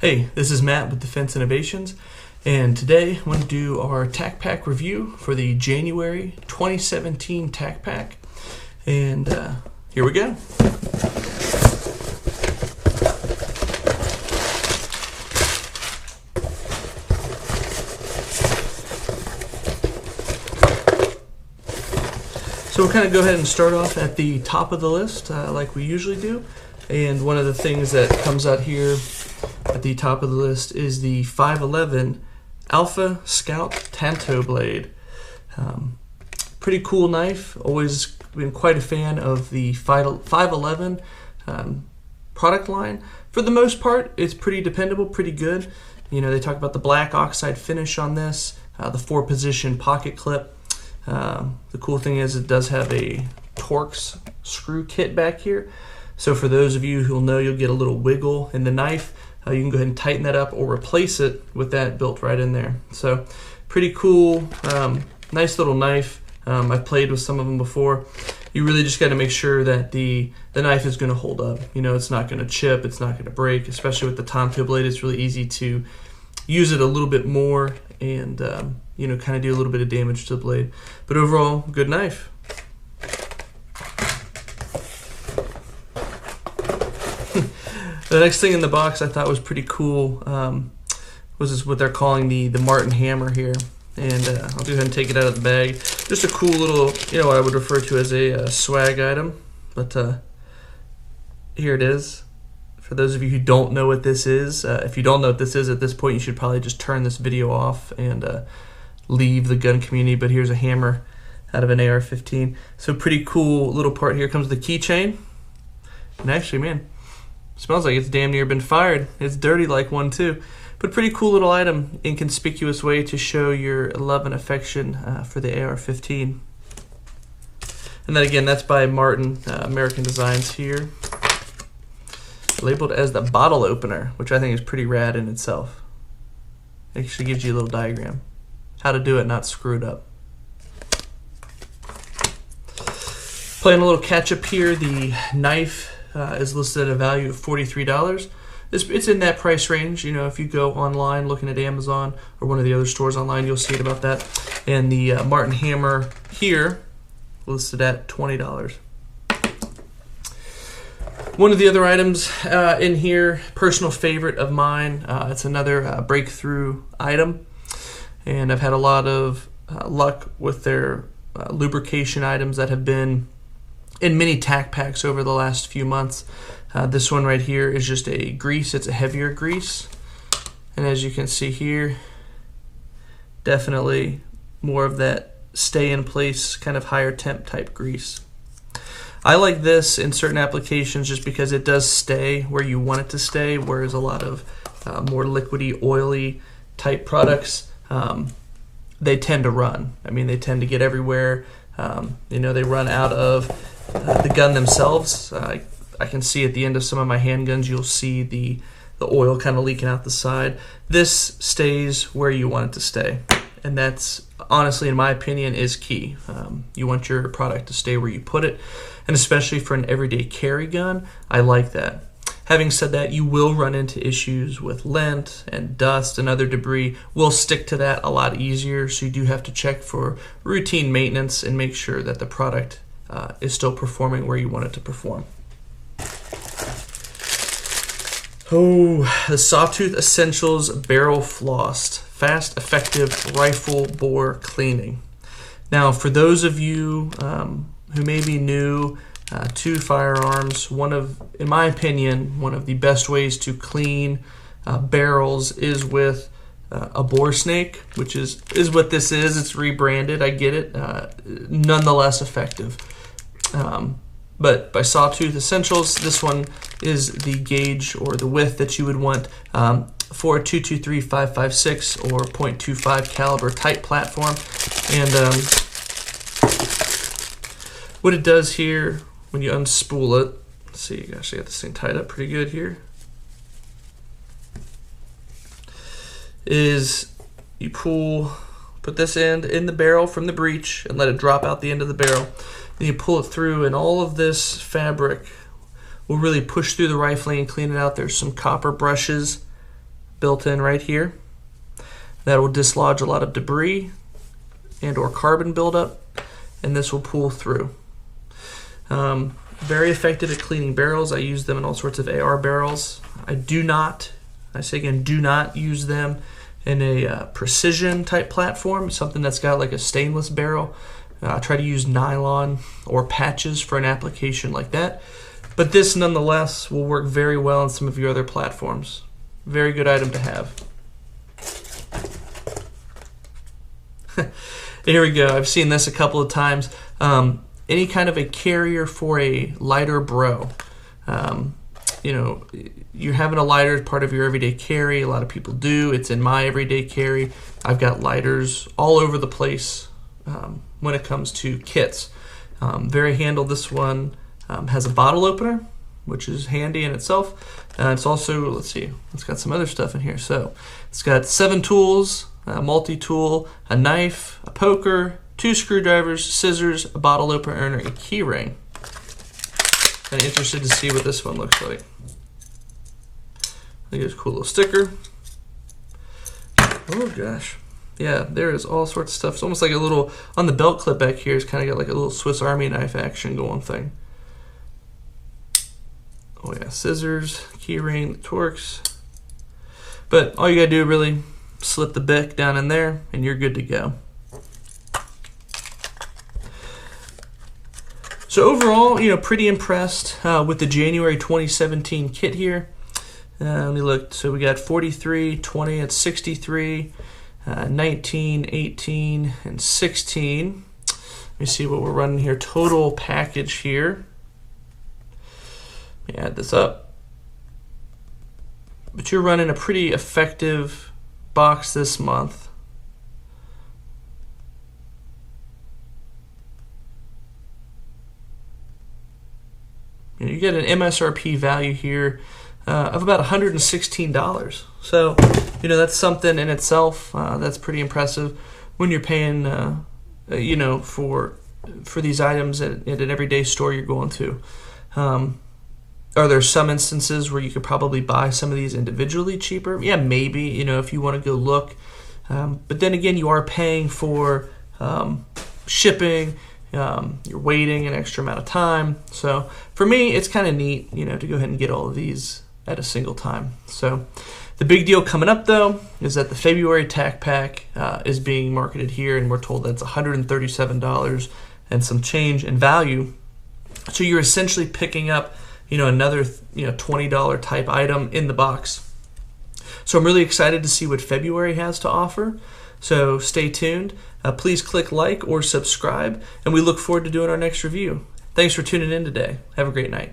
Hey, this is Matt with Defense Innovations, and today I want to do our TacPack review for the January 2017 TacPack, and here we go. So we'll kind of go ahead and start off at the top of the list like we usually do, and one of the things that comes out here at the top of the list is the 511 Alpha Scout Tanto blade. Pretty cool knife. Always been quite a fan of the 511 product line. For the most part, it's pretty dependable, pretty good. You know, they talk about the black oxide finish on this, the 4-position pocket clip. The cool thing is it does have a Torx screw kit back here. So for those of you who'll know, you'll get a little wiggle in the knife. You can go ahead and tighten that up or replace it with that built right in there. So pretty cool, nice little knife. I've played with some of them before. You really just got to make sure that the knife is going to hold up. You know, it's not going to chip, it's not going to break, especially with the Tanto blade. It's really easy to use it a little bit more and, you know, kind of do a little bit of damage to the blade. But overall, good knife. The next thing in the box I thought was pretty cool was this, what they're calling the Martin hammer here. And I'll go ahead and take it out of the bag. Just a cool little, you know, what I would refer to as a swag item. But here it is. For those of you who don't know what this is, if you don't know what this is at this point, you should probably just turn this video off and leave the gun community. But here's a hammer out of an AR-15. So pretty cool little part here. Comes with the keychain. And actually, man, smells like it's damn near been fired. It's dirty like one too. But pretty cool little item, inconspicuous way to show your love and affection for the AR-15. And then again, that's by Martin, American Designs here. Labeled as the bottle opener, which I think is pretty rad in itself. It actually gives you a little diagram. How to do it, not screw it up. Playing a little catch up here, the knife is listed at a value of $43. It's in that price range. You know, if you go online looking at Amazon or one of the other stores online, you'll see it about that. And the Martin hammer here listed at $20. One of the other items in here, personal favorite of mine, it's another breakthrough item. And I've had a lot of luck with their lubrication items that have been in many tack packs over the last few months. This one right here is just a grease. It's a heavier grease. And as you can see here, definitely more of that stay in place, kind of higher temp type grease. I like this in certain applications just because it does stay where you want it to stay, whereas a lot of more liquidy, oily type products, they tend to run. I mean, they tend to get everywhere. You know, they run out of the gun themselves. I can see at the end of some of my handguns, you'll see the oil kind of leaking out the side. This stays where you want it to stay, and that's honestly, in my opinion, is key. You want your product to stay where you put it, and especially for an everyday carry gun, I like that. Having said that, you will run into issues with lint and dust and other debris. We'll stick to that a lot easier, so you do have to check for routine maintenance and make sure that the product is still performing where you want it to perform. Oh, the Sawtooth Essentials Barrel Flossed Fast Effective Rifle Bore Cleaning. Now, for those of you who may be new to firearms, in my opinion, one of the best ways to clean barrels is with a bore snake, which is what this is. It's rebranded, I get it, nonetheless effective. But by Sawtooth Essentials, this one is the gauge or the width that you would want for a 223/556 or .25 caliber type platform. And what it does here when you unspool it, let's see, you actually got this thing tied up pretty good here, is you put this end in the barrel from the breech and let it drop out the end of the barrel. Then you pull it through, and all of this fabric will really push through the rifling and clean it out. There's some copper brushes built in right here that will dislodge a lot of debris and or carbon buildup, and this will pull through. Very effective at cleaning barrels. I use them in all sorts of AR barrels. I say again, do not use them in a precision type platform, something that's got like a stainless barrel. Try to use nylon or patches for an application like that. But this nonetheless will work very well on some of your other platforms. Very good item to have. Here we go. I've seen this a couple of times. Any kind of a carrier for a lighter bro. You know, you're having a lighter as part of your everyday carry. A lot of people do. It's in my everyday carry. I've got lighters all over the place when it comes to kits. Very handy. This one has a bottle opener, which is handy in itself. It's also, let's see, it's got some other stuff in here. So it's got 7 tools, a multi-tool, a knife, a poker, 2 screwdrivers, scissors, a bottle opener, and a key ring. Kind of interested to see what this one looks like. I think it's a cool little sticker. Oh gosh. Yeah, there is all sorts of stuff. It's almost like a little, on the belt clip back here, it's kind of got like a little Swiss Army knife action going thing. Oh yeah, scissors, key ring, the Torx. But all you gotta do, really slip the bic down in there and you're good to go. So overall, you know, pretty impressed with the January 2017 kit here. Let me look. So we got 43, 20 at 63, 19, 18, and 16. Let me see what we're running here. Total package here. Let me add this up. But you're running a pretty effective box this month. You get an MSRP value here of about $116. So, you know, that's something in itself. That's pretty impressive when you're paying, you know, for these items at an everyday store you're going to. Are there some instances where you could probably buy some of these individually cheaper? Yeah, maybe, you know, if you want to go look. But then again, you are paying for shipping. You're waiting an extra amount of time. So for me, it's kind of neat, you know, to go ahead and get all of these at a single time. So the big deal coming up, though, is that the February TacPack is being marketed here, and we're told that's $137 and some change in value. So you're essentially picking up, you know, another, you know, $20 type item in the box. So I'm really excited to see what February has to offer. So stay tuned. Please click like or subscribe, and we look forward to doing our next review. Thanks for tuning in today. Have a great night.